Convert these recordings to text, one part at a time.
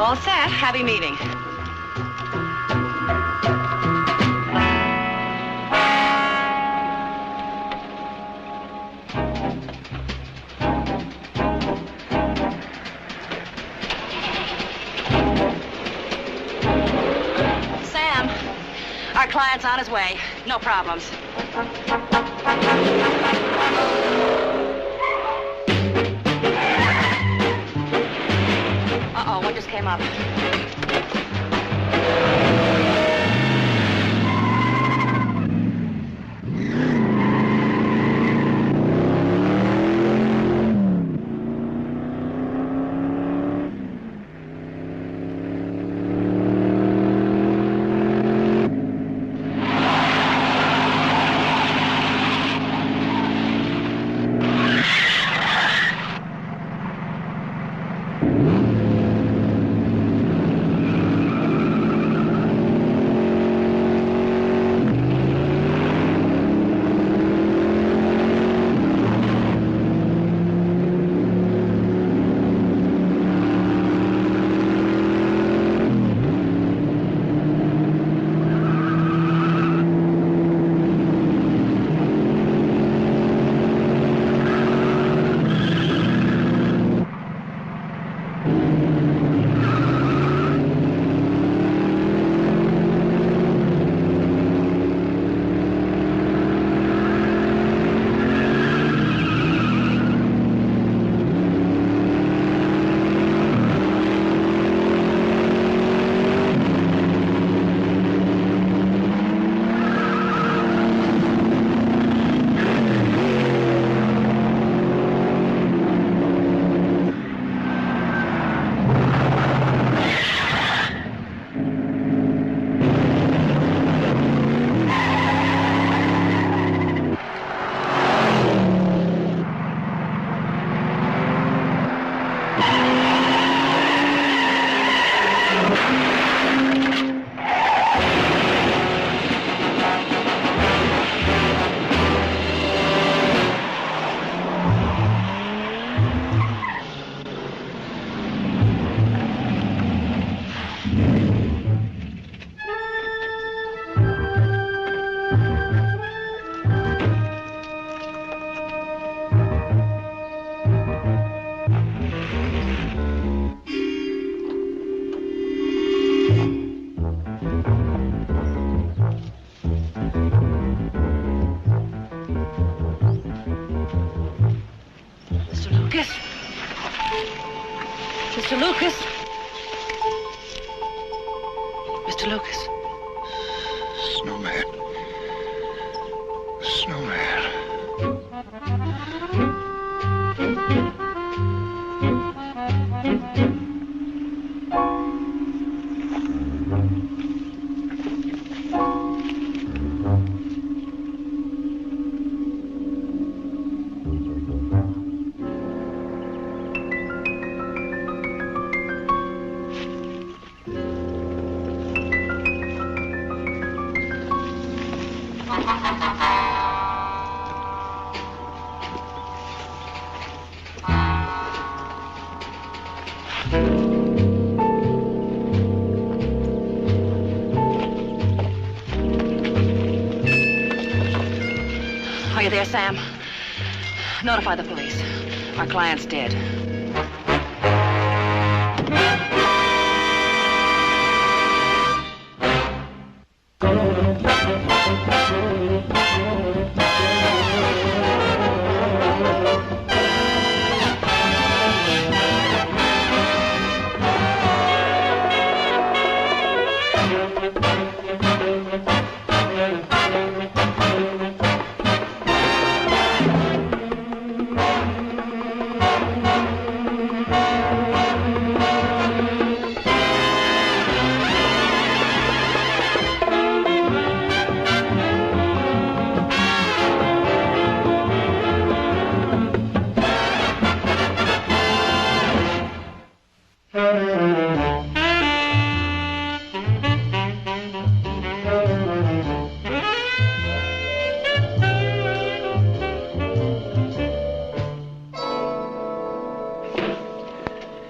All set. Happy meeting. Sam, our client's on his way. No problems. Uh-oh, what just came up? Mr. Lucas? Mr. Lucas? Snowman. Snowman. Are you there, Sam? Notify the police. Our client's dead.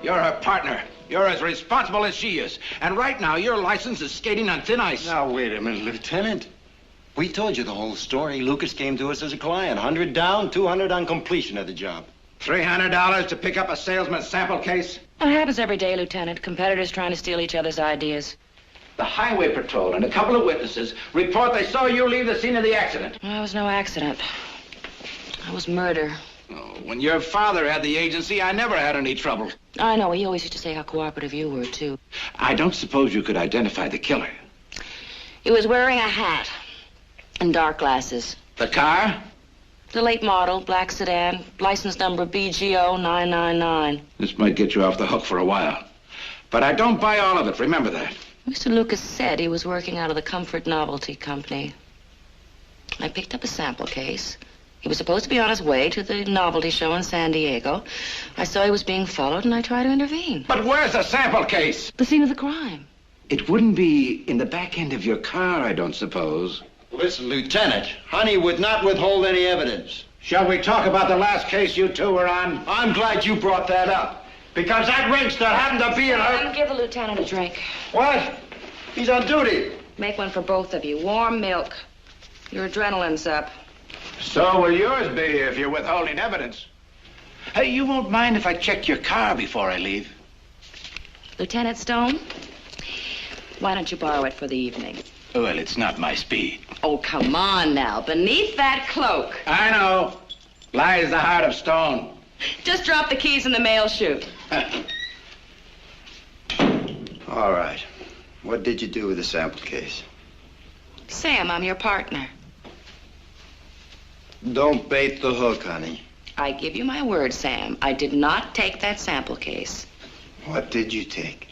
You're her partner. You're as responsible as she is. And right now, your license is skating on thin ice. Now, wait a minute, Lieutenant. We told you the whole story. Lucas came to us as a client. 100 down, 200 on completion of the job. $300 to pick up a salesman's sample case? It happens every day, Lieutenant. Competitors trying to steal each other's ideas. The highway patrol and a couple of witnesses report they saw you leave the scene of the accident. Well, it was no accident. It was murder. Oh, when your father had the agency, I never had any trouble. I know. He always used to say how cooperative you were, too. I don't suppose you could identify the killer. He was wearing a hat and dark glasses. The car? The late model, black sedan, license number BGO 999. This might get you off the hook for a while. But I don't buy all of it, remember that. Mr. Lucas said he was working out of the Comfort Novelty Company. I picked up a sample case. He was supposed to be on his way to the novelty show in San Diego. I saw he was being followed, and I tried to intervene. But where's the sample case? The scene of the crime. It wouldn't be in the back end of your car, I don't suppose. Listen, Lieutenant, Honey would not withhold any evidence. Shall we talk about the last case you two were on? I'm glad you brought that up. Because that wrench that happened to be in her... Give the lieutenant a drink. What? He's on duty. Make one for both of you. Warm milk. Your adrenaline's up. So will yours be if you're withholding evidence. Hey, you won't mind if I check your car before I leave? Lieutenant Stone, why don't you borrow it for the evening? Well, it's not my speed. Oh, come on now. Beneath that cloak. I know. Lies the heart of stone. Just drop the keys in the mail chute. All right. What did you do with the sample case? Sam, I'm your partner. Don't bait the hook, Honey. I give you my word, Sam. I did not take that sample case. What did you take?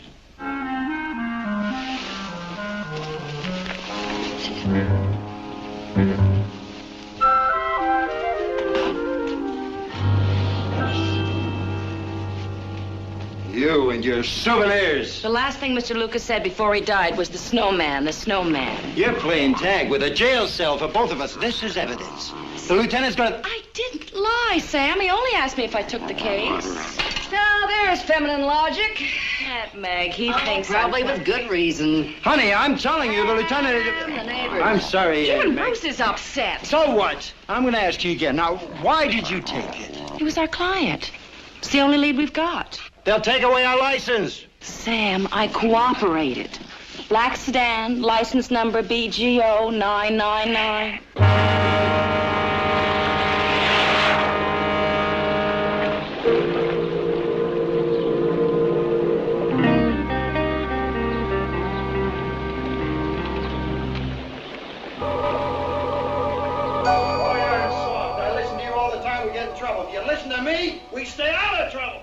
You and your souvenirs. The last thing Mr. Lucas said before he died was the snowman, the snowman. You're playing tag with a jail cell for both of us. This is evidence. The lieutenant's gonna... I didn't lie, Sam. He only asked me if I took the case. Now, there's feminine logic. That Meg, he thinks Probably I'm... with good reason. Honey, I'm telling you, the lieutenant... The neighbors. I'm sorry, Even Meg. Bruce is upset. So what? I'm gonna ask you again. Now, why did you take it? He was our client. It's the only lead we've got. They'll take away our license. Sam, I cooperated. Black sedan, license number BGO 999. I listen to you all the time, we get in trouble. If you listen to me, we stay out of trouble.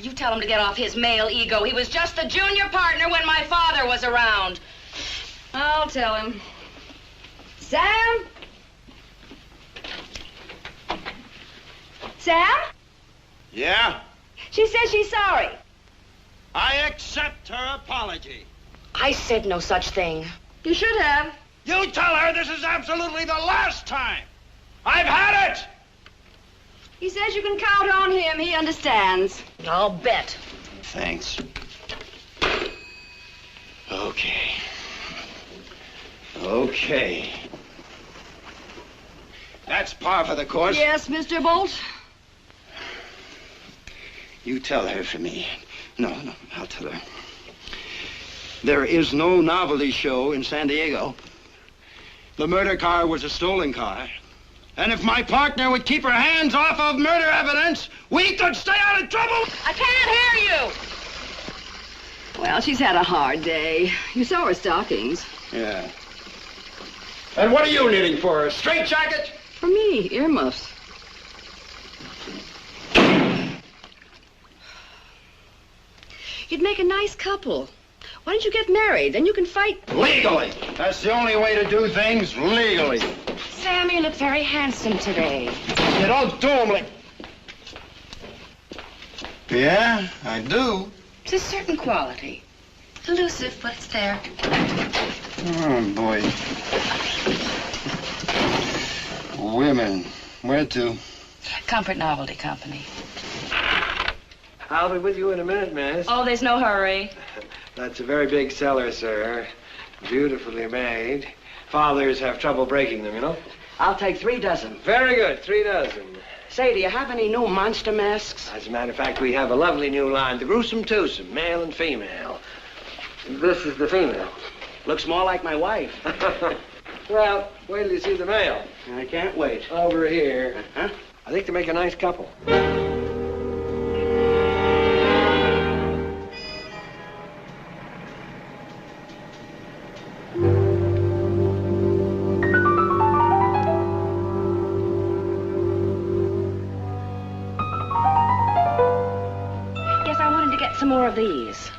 You tell him to get off his male ego. He was just the junior partner when my father was around. I'll tell him. Sam? Sam? Yeah? She says she's sorry. I accept her apology. I said no such thing. You should have. You tell her this is absolutely the last time. I've had it. He says you can count on him. He understands. I'll bet. Thanks. Okay. Okay. That's par for the course. Yes, Mr. Bolt? You tell her for me. No, I'll tell her. There is no novelty show in San Diego. The murder car was a stolen car. And if my partner would keep her hands off of murder evidence, we could stay out of trouble. I can't hear you. Well, she's had a hard day. You saw her stockings. Yeah. And what are you knitting for? A straitjacket? For me, earmuffs. You'd make a nice couple. Why don't you get married? Then you can fight. Legally. That's the only way to do things, legally. Sam, you look very handsome today. You don't do them like... Yeah, I do. It's a certain quality. Elusive, but it's there. Oh, boy. Women. Where to? Comfort Novelty Company. I'll be with you in a minute, miss. Oh, there's no hurry. That's a very big seller, sir. Beautifully made. Fathers have trouble breaking them, you know. I'll take 3 dozen. Very good, 3 dozen. Say, do you have any new monster masks? As a matter of fact, we have a lovely new line, the gruesome twosome, male and female. This is the female. Looks more like my wife. Well, wait till you see the male. I can't wait. Over here. Huh? I think they make a nice couple. Yes, I wanted to get some more of these.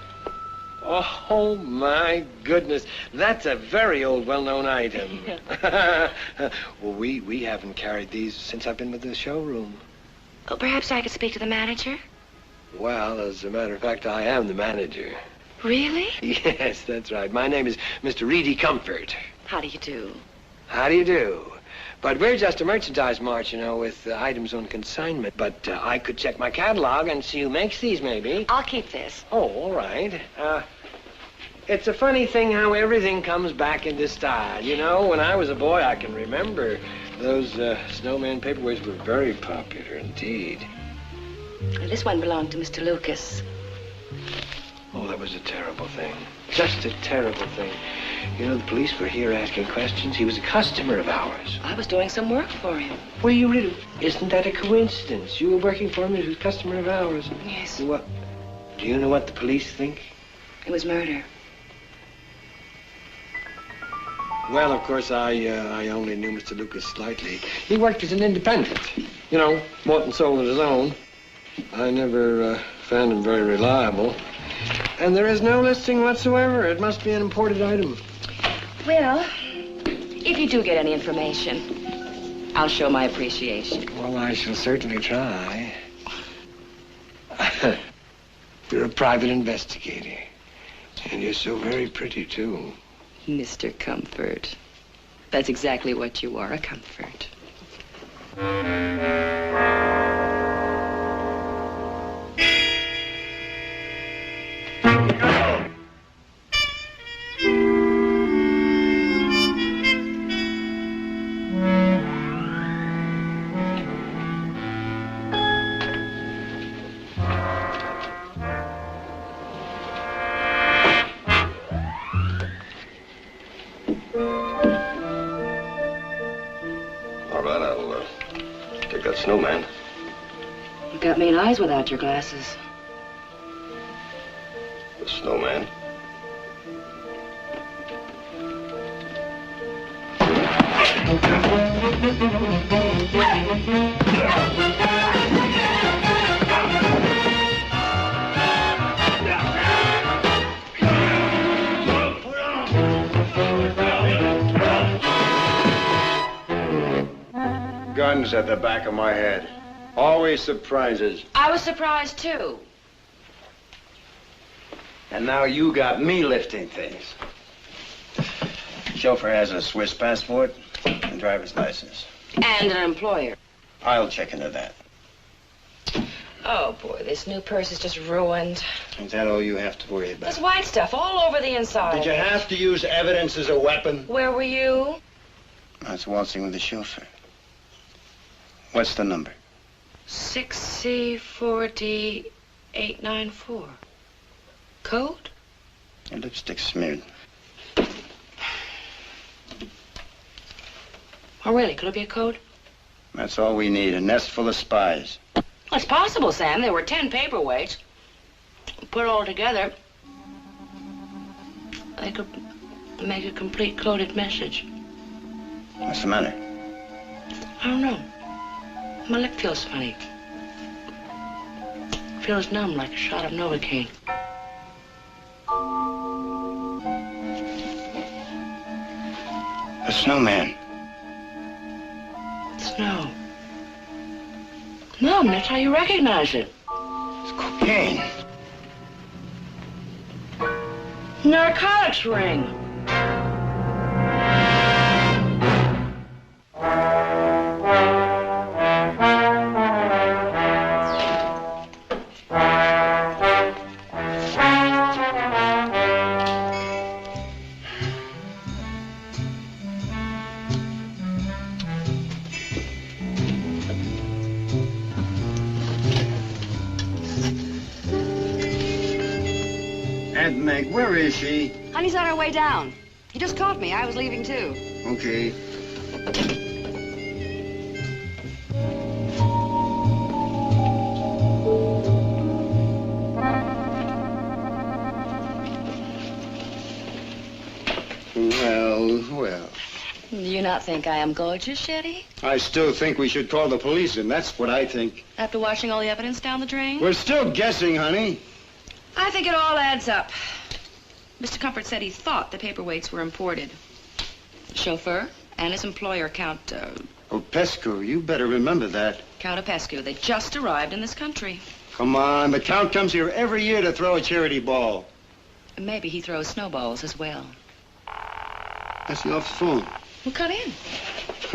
Oh, my goodness. That's a very old, well-known item. Well, we haven't carried these since I've been with the showroom. Oh, perhaps I could speak to the manager? Well, as a matter of fact, I am the manager. Really? Yes, that's right. My name is Mr. Reedy Comfort. How do you do? How do you do? But we're just a merchandise mart, you know, with items on consignment. But I could check my catalog and see who makes these, maybe. I'll keep this. Oh, all right. It's a funny thing how everything comes back into style. You know, when I was a boy, I can remember those snowman paperweights were very popular indeed. This one belonged to Mr. Lucas. Oh, that was a terrible thing. Just a terrible thing. You know, the police were here asking questions. He was a customer of ours. I was doing some work for him. Well, you really... Isn't that a coincidence? You were working for him, he was a customer of ours. Yes. What? Do you know what the police think? It was murder. Well, of course, I only knew Mr. Lucas slightly. He worked as an independent. You know, bought and sold on his own. I never found him very reliable. And there is no listing whatsoever. It must be an imported item. Well, if you do get any information, I'll show my appreciation. Well, I shall certainly try. You're a private investigator. And you're so very pretty, too. Mr. Comfort. That's exactly what you are, a comfort. All right, I'll take that snowman. You've got mean eyes without your glasses. The snowman. Guns at the back of my head. Always surprises. I was surprised, too. And now you got me lifting things. Chauffeur has a Swiss passport and driver's license. And an employer. I'll check into that. Oh, boy, this new purse is just ruined. Is that all you have to worry about? There's white stuff all over the inside. Did you have to use evidence as a weapon? Where were you? I was waltzing with the chauffeur. What's the number? 6C4D894. Code? Your lipstick's smeared. Oh, really? Could it be a code? That's all we need, a nest full of spies. Well, it's possible, Sam. There were 10 paperweights. Put all together, they could make a complete coded message. What's the matter? I don't know. My lip feels funny. Feels numb like a shot of Novocaine. A snowman. Snow. Numb, that's how you recognize it. It's cocaine. Narcotics ring. Aunt Meg, where is she? Honey's on her way down. He just caught me. I was leaving, too. Okay. Well. Do you not think I am gorgeous, Shetty? I still think we should call the police, and that's what I think. After washing all the evidence down the drain? We're still guessing, honey. I think it all adds up. Mr. Comfort said he thought the paperweights were imported. The chauffeur and his employer, Count, Oh, Pesco, you better remember that. Count Pescu. They just arrived in this country. Come on, the Count comes here every year to throw a charity ball. Maybe he throws snowballs as well. That's the office phone. Well, cut in.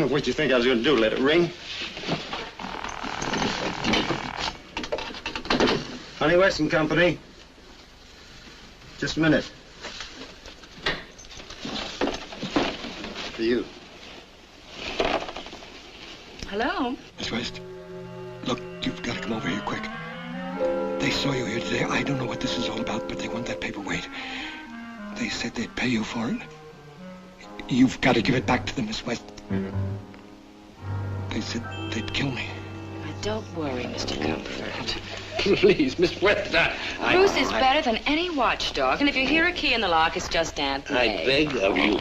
What'd you think I was going to do, let it ring? Honey West and Company. Just a minute. For you. Hello? Miss West, look, you've got to come over here quick. They saw you here today. I don't know what this is all about, but they want that paperweight. They said they'd pay you for it. You've got to give it back to them, Miss West. They said they'd kill me. Don't worry, Mr. Comfort. Please, Miss West, Bruce is better than any watchdog, and if you hear a key in the lock, it's just Aunt May. I beg of you.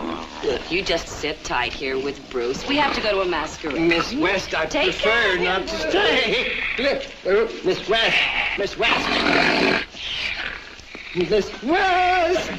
Look, you just sit tight here with Bruce. We have to go to a masquerade. Miss West, I Take care prefer of him. not to stay. Miss West. Miss West. Miss West.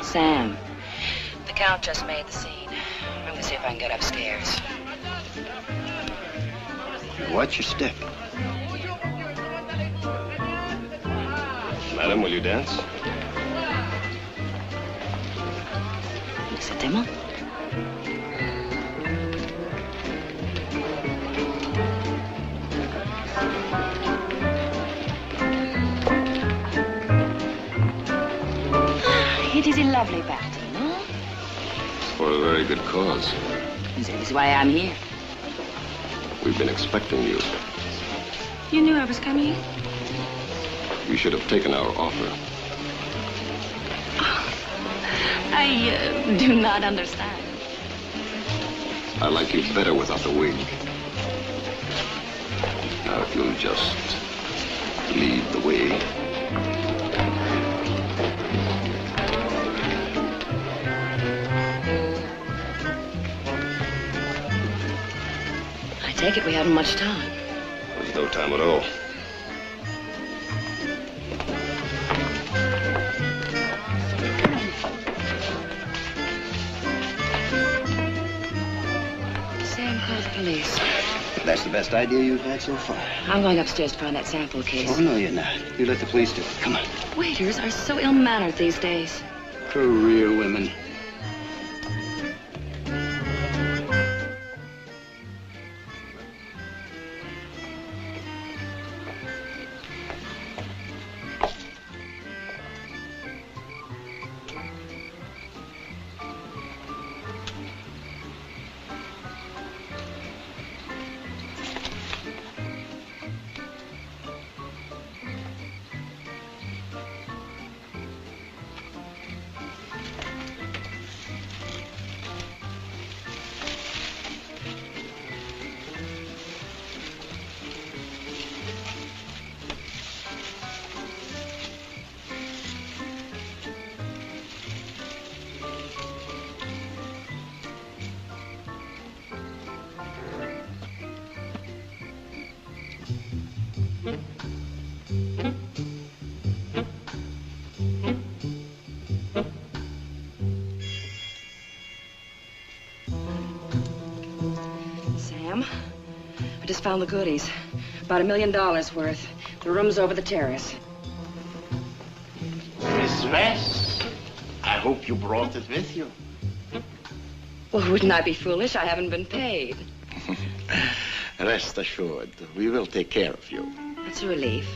Sam, the Count just made the scene. I'm going to see if I can get upstairs. Watch your step. Madam, will you dance? Laissez-moi. It is a lovely party, no? For a very good cause. That is why I'm here. We've been expecting you. You knew I was coming? You should have taken our offer. I do not understand. I like you better without the wig. Now, if you'll just lead the way. I take it we haven't much time. There's no time at all. Sam, call the police. That's the best idea you've had so far. I'm going upstairs to find that sample case. Oh, no, you're not. You let the police do it. Come on. Waiters are so ill-mannered these days. Career women. found the goodies. About $1 million worth. The room's over the terrace. Miss West, I hope you brought it with you. Well, wouldn't I be foolish? I haven't been paid. Rest assured, we will take care of you. That's a relief.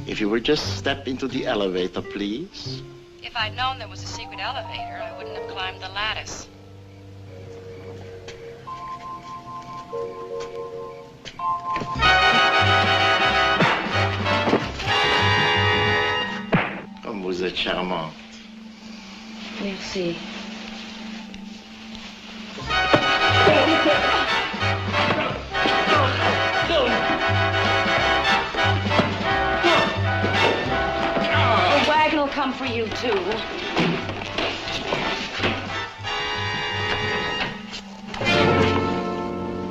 If you would just step into the elevator, please. If I'd known there was a secret elevator, I wouldn't have climbed the lattice. Comme vous êtes charmante. Merci. The wagon will come for you, too.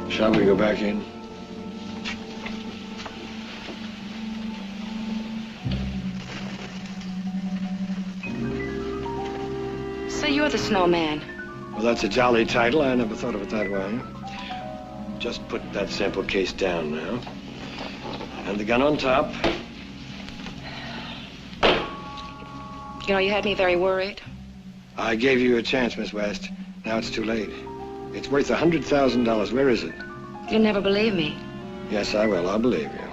Shall we go back in? So you're the snowman. Well, that's a jolly title. I never thought of it that way. Just put that sample case down now. And the gun on top. You know, you had me very worried. I gave you a chance, Miss West. Now it's too late. It's worth $100,000. Where is it? You'll never believe me. Yes, I will. I'll believe you.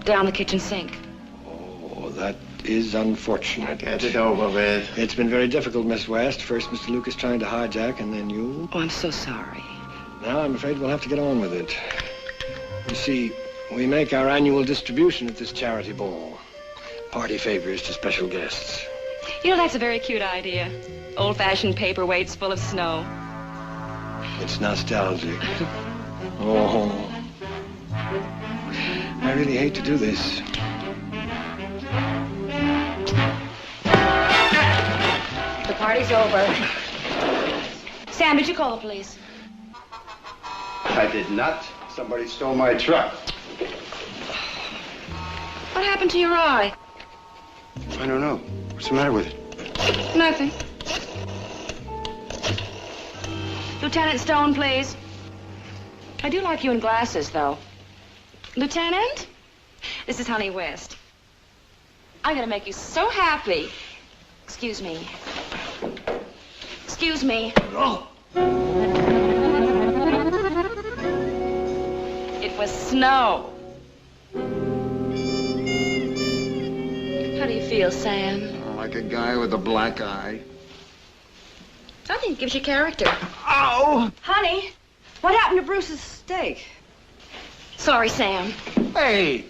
Down the kitchen sink. Oh, that is unfortunate. Get it over with. It's been very difficult, Miss West. First Mr. Lucas trying to hijack, and then you. Oh, I'm so sorry. Now I'm afraid we'll have to get on with it. You see, we make our annual distribution at this charity ball. Party favors to special guests. You know, that's a very cute idea. Old-fashioned paperweights full of snow. It's nostalgic. Oh. I really hate to do this. The party's over. Sam, did you call the police? I did not. Somebody stole my truck. What happened to your eye? I don't know. What's the matter with it? Nothing. Lieutenant Stone, please. I do like you in glasses, though. Lieutenant? This is Honey West. I'm gonna make you so happy. Excuse me. Excuse me. Oh. It was snow. How do you feel, Sam? Like a guy with a black eye. I think it gives you character. Ow! Honey, what happened to Bruce's steak? Sorry, Sam. Hey!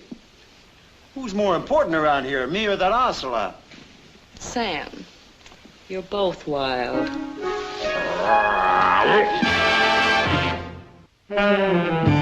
Who's more important around here, me or that ocelot? Sam, you're both wild. Ah.